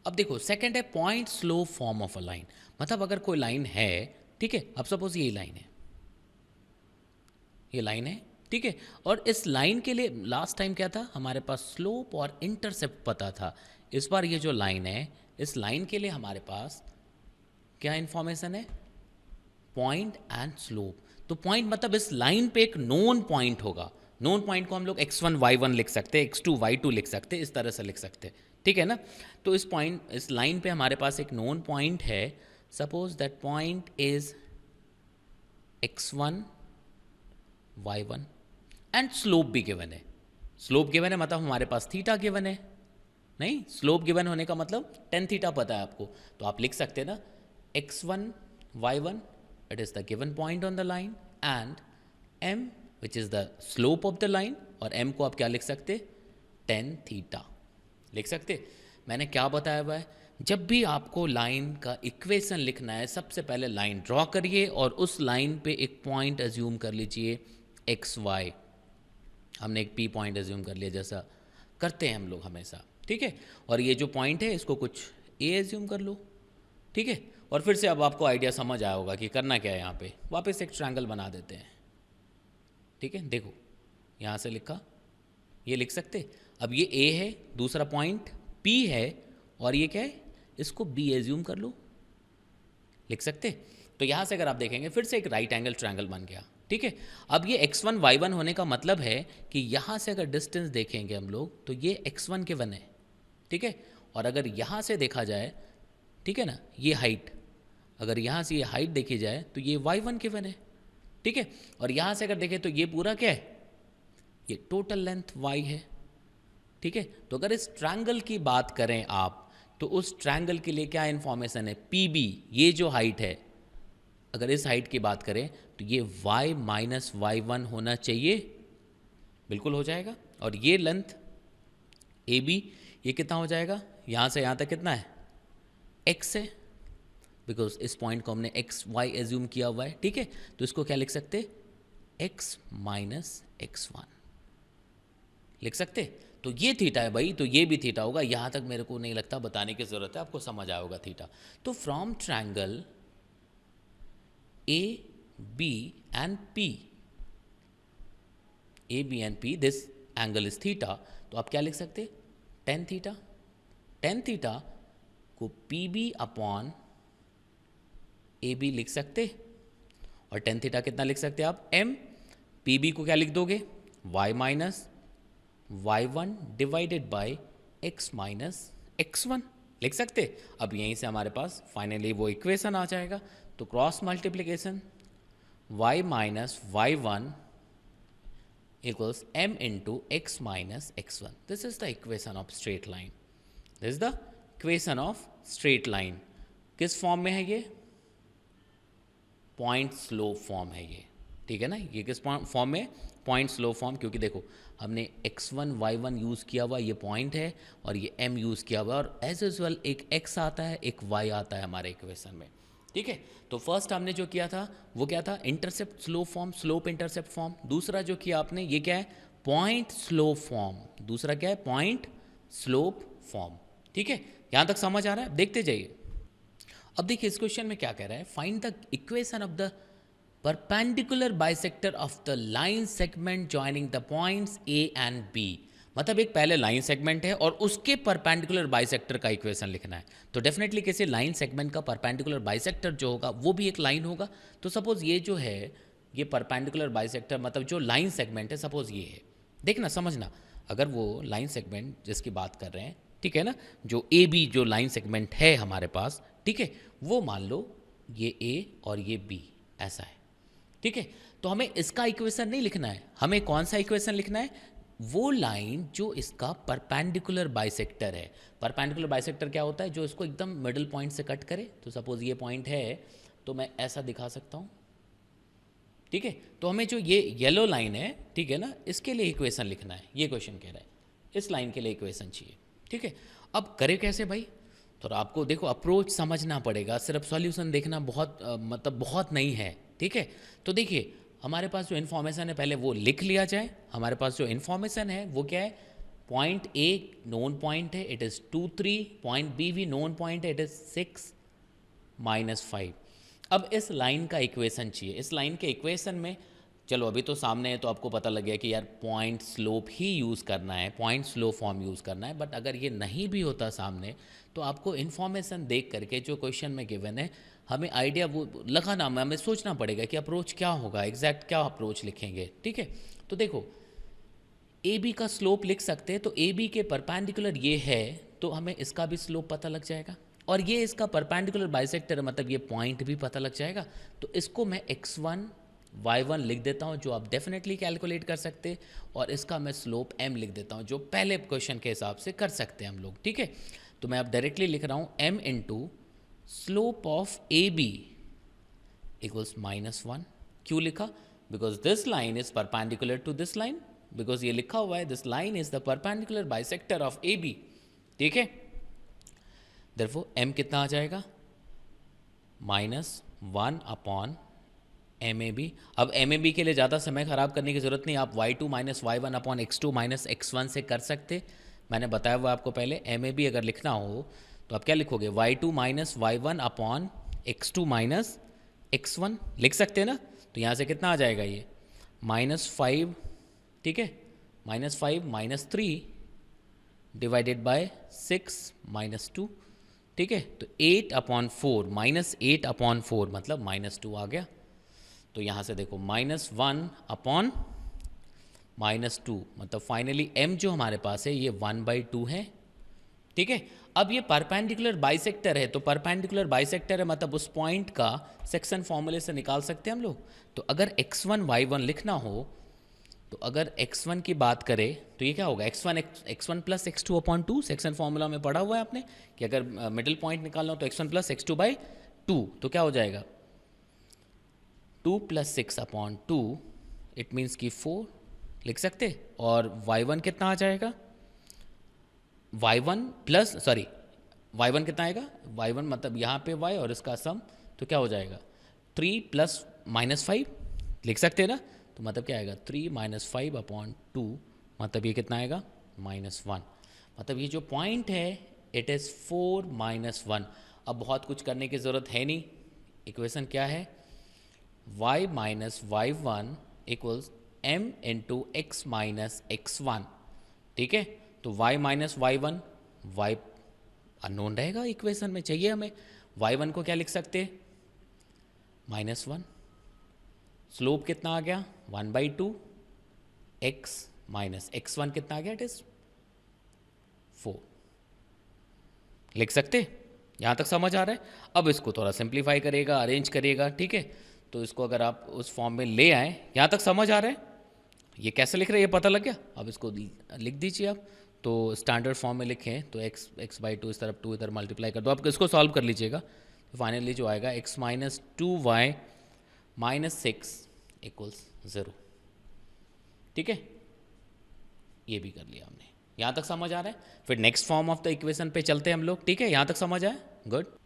अब देखो सेकंड है point slow form of a line, मतलब अगर कोई लाइन है, ठीक है, अब सपोज ये लाइन है, ये लाइन है, ठीक है, और इस लाइन के लिए लास्ट टाइम क्या था हमारे पास, स्लोप और इंटरसेप्ट पता था। इस बार ये जो लाइन है, इस लाइन के लिए हमारे पास क्या इंफॉर्मेशन है, पॉइंट एंड स्लोप। तो पॉइंट मतलब इस लाइन पे एक नोन पॉइंट होगा। नोन पॉइंट को हम लोग x1 y1 लिख सकते हैं, x2 y2 लिख सकते हैं, इस तरह से लिख सकते हैं, ठीक है ना। तो इस पॉइंट, इस लाइन पे हमारे पास एक नोन पॉइंट है। Suppose that point is x1 y1 and slope भी गिवन है। स्लोप गिवन है मतलब हमारे पास थीटा गिवन है। नहीं, स्लोप गिवन होने का मतलब टेन थीटा पता है आपको, तो आप लिख सकते हैं ना x1 y1, it is the given point on the line, and m which is the slope of the line, और m को आप क्या लिख सकते, टेन थीटा लिख सकते। मैंने क्या बताया हुआ है, जब भी आपको लाइन का इक्वेशन लिखना है, सबसे पहले लाइन ड्रॉ करिए और उस लाइन पे एक पॉइंट एज्यूम कर लीजिए एक्स वाई। हमने एक पी पॉइंट एज्यूम कर लिया, जैसा करते हैं हम लोग हमेशा, ठीक है। और ये जो पॉइंट है इसको कुछ ए एज्यूम कर लो, ठीक है। और फिर से अब आपको आइडिया समझ आया होगा कि करना क्या है। यहाँ पे वापस एक ट्रायंगल बना देते हैं, ठीक है। देखो यहाँ से लिखा, ये लिख सकते। अब ये ए है, दूसरा पॉइंट पी है, और ये क्या है, इसको बी एज्यूम कर लो, लिख सकते। तो यहाँ से अगर आप देखेंगे फिर से एक राइट एंगल ट्रायंगल बन गया, ठीक है। अब ये x1 y1 होने का मतलब है कि यहाँ से अगर डिस्टेंस देखेंगे हम लोग तो ये x1 के वन है, ठीक है। और अगर यहाँ से देखा जाए, ठीक है ना, ये हाइट, अगर यहाँ से ये हाइट देखी जाए तो ये y1 के वन है, ठीक है। और यहाँ से अगर देखें तो ये पूरा क्या है, ये टोटल लेंथ y है, ठीक है। तो अगर इस ट्रायंगल की बात करें आप, तो उस ट्रायंगल के लिए क्या इन्फॉर्मेशन है, पी बी, ये जो हाइट है, अगर इस हाइट की बात करें तो ये y माइनस y1 होना चाहिए, बिल्कुल हो जाएगा। और ये लेंथ ए बी, ये कितना हो जाएगा, यहाँ से यहाँ तक कितना है, x है, बिकॉज इस पॉइंट को हमने एक्स वाई एज्यूम किया हुआ है, ठीक है। तो इसको क्या लिख सकते, x माइनस x1 लिख सकते। तो ये थीटा है भाई, तो ये भी थीटा होगा। यहाँ तक मेरे को नहीं लगता बताने की ज़रूरत है, आपको समझ आया होगा थीटा। तो from triangle A B and P, A B and P, this angle is theta. तो आप क्या लिख सकते, टेन थीटा। टेन थीटा को P B upon A B लिख सकते। और टेन थीटा कितना लिख सकते आप, एम। पी बी को क्या लिख दोगे, y minus y1 divided by x minus x1 लिख सकते। अब यहीं से हमारे पास फाइनली वो इक्वेशन आ जाएगा। तो cross multiplication y minus y1 equals m into x minus x1। This is the equation of straight line, this is the equation of straight line. किस फॉर्म में है ये, पॉइंट स्लो फॉर्म है ये, ठीक है ना। ये किस फॉर्म में, पॉइंट स्लो फॉर्म, क्योंकि देखो हमने x1 y1 यूज़ किया हुआ, ये पॉइंट है, और ये m यूज़ किया हुआ, और एज यूजुअल एक x आता है, एक y आता है हमारे इक्वेशन में, ठीक है। तो फर्स्ट हमने जो किया था वो क्या था, intercept slow form, slope intercept form. दूसरा जो किया आपने ये क्या है, पॉइंट स्लो फॉर्म। दूसरा क्या है, पॉइंट स्लोप फॉर्म, ठीक है। यहाँ तक समझ आ रहा है, देखते जाइए। अब देखिए इस क्वेश्चन में क्या कह रहा है, find the equation of the perpendicular bisector of the line segment joining the points A and B. मतलब एक पहले लाइन सेगमेंट है और उसके परपेंडिकुलर बाइसेक्टर का इक्वेशन लिखना है। तो डेफिनेटली किसी लाइन सेगमेंट का परपेंडिकुलर बाइसेक्टर जो होगा वो भी एक लाइन होगा। तो सपोज ये जो है, ये परपेंडिकुलर बाइसेक्टर मतलब जो लाइन सेगमेंट है, सपोज ये है, देखना समझना, अगर वो लाइन सेगमेंट जिसकी बात कर रहे हैं, ठीक है ना, जो ए बी जो लाइन सेगमेंट है हमारे पास, ठीक है, वो मान लो ये ए और ये बी ऐसा है, ठीक है। तो हमें इसका इक्वेशन नहीं लिखना है, हमें कौन सा इक्वेशन लिखना है, वो लाइन जो इसका परपेंडिकुलर बाइसेक्टर है। परपेंडिकुलर बाइसेक्टर क्या होता है, जो इसको एकदम मिडिल पॉइंट से कट करे। तो सपोज ये पॉइंट है तो मैं ऐसा दिखा सकता हूँ, ठीक है। तो हमें जो ये येलो लाइन है, ठीक है ना, इसके लिए इक्वेशन लिखना है। ये क्वेश्चन कह रहा है इस लाइन के लिए इक्वेशन चाहिए, ठीक है। अब करे कैसे भाई, तो आपको देखो अप्रोच समझना पड़ेगा, सिर्फ सॉल्यूशन देखना बहुत मतलब बहुत नहीं है, ठीक है। तो देखिए हमारे पास जो इन्फॉर्मेशन है पहले वो लिख लिया जाए। हमारे पास जो इन्फॉर्मेशन है वो क्या है, पॉइंट ए नोन पॉइंट है, इट इज़ 2 3, पॉइंट बी भी नोन पॉइंट है, इट इज़ 6 -5। अब इस लाइन का इक्वेशन चाहिए। इस लाइन के इक्वेशन में चलो अभी तो सामने है तो आपको पता लग गया कि यार पॉइंट स्लोप ही यूज़ करना है, पॉइंट स्लोप फॉर्म यूज़ करना है। बट अगर ये नहीं भी होता सामने तो आपको इन्फॉर्मेशन देख करके जो क्वेश्चन में गिवन है हमें आइडिया वो लगाना, हमें सोचना पड़ेगा कि अप्रोच क्या होगा, एग्जैक्ट क्या अप्रोच लिखेंगे। ठीक है, तो देखो ए बी का स्लोप लिख सकते हैं, तो ए बी के परपेंडिकुलर ये है तो हमें इसका भी स्लोप पता लग जाएगा, और ये इसका परपेंडिकुलर बाइसेक्टर है मतलब ये पॉइंट भी पता लग जाएगा। तो इसको मैं x1 y1 लिख देता हूँ जो आप डेफिनेटली कैलकुलेट कर सकते हैं, और इसका मैं स्लोप m लिख देता हूँ जो पहले क्वेश्चन के हिसाब से कर सकते हैं हम लोग। ठीक है, तो मैं अब डायरेक्टली लिख रहा हूँ m into slope of A B equals -1। क्यों लिखा? Because this line is perpendicular to this line, because ये लिखा हुआ है this line is the perpendicular bisector of A B. ठीक है, देयरफॉर m कितना आ जाएगा? -1 अपॉन एम ए बी। अब एम ए बी के लिए ज़्यादा समय ख़राब करने की ज़रूरत नहीं, आप y2 - y1 upon x2 - x1 से कर सकते। मैंने बताया हुआ आपको पहले, एम ए बी अगर लिखना हो तो आप क्या लिखोगे? y2 - y1 upon x2 - x1 लिख सकते हैं ना। तो यहाँ से कितना आ जाएगा ये? -5, ठीक है, -5 - 3 डिवाइडेड बाय 6 - 2। ठीक है, तो 8 अपॉन 4 -8 अपॉन 4 मतलब -2 आ गया। तो यहाँ से देखो -1 अपॉन -2 मतलब फाइनली m जो हमारे पास है ये 1/2 है। ठीक है, अब ये परपेंडिकुलर बाइसेक्टर है, तो परपेंडिकुलर बाइसेक्टर है मतलब उस पॉइंट का सेक्शन फॉर्मूले से निकाल सकते हैं हम लोग। तो अगर x1 y1 लिखना हो तो अगर x1 की बात करें तो ये क्या होगा? x1 plus x2 upon 2, section formula में पढ़ा हुआ है आपने कि अगर मिडिल पॉइंट निकालना हो तो x1 प्लस x2/2, तो क्या हो जाएगा? 2 + 6 अपॉन 2, इट मीन्स कि 4 लिख सकते। और y1 कितना आ जाएगा? y1 कितना आएगा? y1 मतलब यहाँ पे y और इसका सम, तो क्या हो जाएगा? 3 + -5 लिख सकते हैं ना। तो मतलब क्या आएगा? 3 - 5 अपॉन 2 मतलब ये कितना आएगा? -1। मतलब ये जो पॉइंट है इट इज़ 4 - 1। अब बहुत कुछ करने की ज़रूरत है नहीं, इक्वेशन क्या है? y - y1 equals m into x - x1। ठीक है, तो y - y1, y अननोन रहेगा इक्वेशन में, चाहिए हमें। y1 को क्या लिख सकते? -1। स्लोप कितना आ गया? 1/2। x - x1 कितना आ गया? इट इज 4 लिख सकते। यहाँ तक समझ आ रहा है? अब इसको थोड़ा सिंप्लीफाई करेगा, अरेंज करेगा। ठीक है, तो इसको अगर आप उस फॉर्म में ले आए, यहाँ तक समझ आ रहा है? ये कैसे लिख रहे हैं ये पता लग गया? अब इसको लिख दीजिए आप। तो स्टैंडर्ड फॉर्म में लिखें तो x/2 इस तरफ 2 इधर मल्टीप्लाई कर दो, आप इसको सॉल्व कर लीजिएगा। तो फाइनली जो आएगा x - 2y - 6 इक्वल्स 0। ठीक है, ये भी कर लिया हमने। यहाँ तक समझ आ रहा है? फिर next form of the equation पे चलते हैं हम लोग। ठीक है, यहाँ तक समझ आया? गुड।